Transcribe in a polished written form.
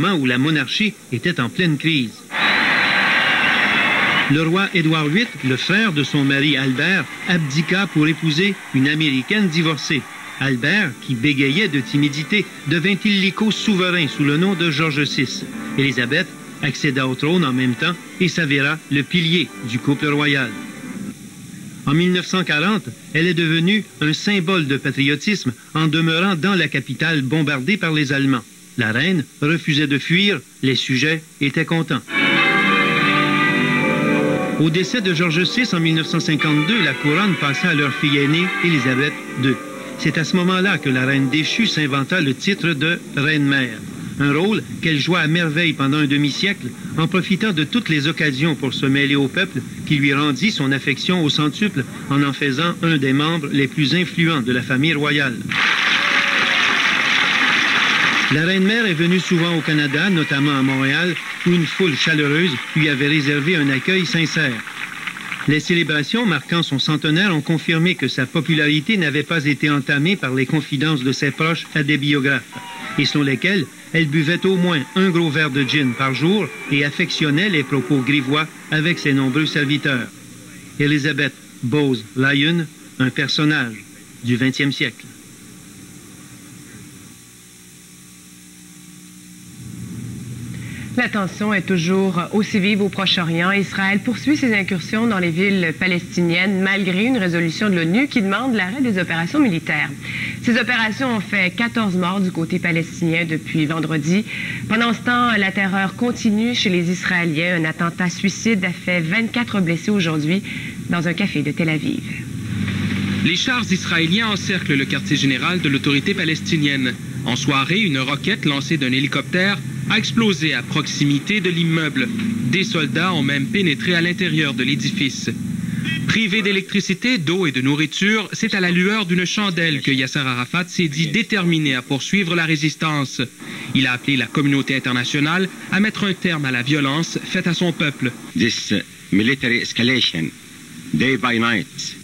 moment où la monarchie était en pleine crise. Le roi Édouard VIII, le frère de son mari Albert, abdiqua pour épouser une Américaine divorcée. Albert, qui bégayait de timidité, devint illico souverain sous le nom de George VI. Élisabeth accéda au trône en même temps et s'avéra le pilier du couple royal. En 1940, elle est devenue un symbole de patriotisme en demeurant dans la capitale bombardée par les Allemands. La reine refusait de fuir, les sujets étaient contents. Au décès de George VI en 1952, la couronne passa à leur fille aînée, Élisabeth II. C'est à ce moment-là que la reine déchue s'inventa le titre de reine-mère, un rôle qu'elle joua à merveille pendant un demi-siècle, en profitant de toutes les occasions pour se mêler au peuple qui lui rendit son affection au centuple en faisant un des membres les plus influents de la famille royale. La reine-mère est venue souvent au Canada, notamment à Montréal, où une foule chaleureuse lui avait réservé un accueil sincère. Les célébrations marquant son centenaire ont confirmé que sa popularité n'avait pas été entamée par les confidences de ses proches à des biographes, et selon lesquels elle buvait au moins un gros verre de gin par jour et affectionnait les propos grivois avec ses nombreux serviteurs. Elizabeth Bowes Lyon, un personnage du 20e siècle. La tension est toujours aussi vive au Proche-Orient. Israël poursuit ses incursions dans les villes palestiniennes malgré une résolution de l'ONU qui demande l'arrêt des opérations militaires. Ces opérations ont fait 14 morts du côté palestinien depuis vendredi. Pendant ce temps, la terreur continue chez les Israéliens. Un attentat suicide a fait 24 blessés aujourd'hui dans un café de Tel Aviv. Les chars israéliens encerclent le quartier général de l'autorité palestinienne. En soirée, une roquette lancée d'un hélicoptère a explosé à proximité de l'immeuble. Des soldats ont même pénétré à l'intérieur de l'édifice. Privé d'électricité, d'eau et de nourriture, c'est à la lueur d'une chandelle que Yasser Arafat s'est dit déterminé à poursuivre la résistance. Il a appelé la communauté internationale à mettre un terme à la violence faite à son peuple. This military escalation, day by night,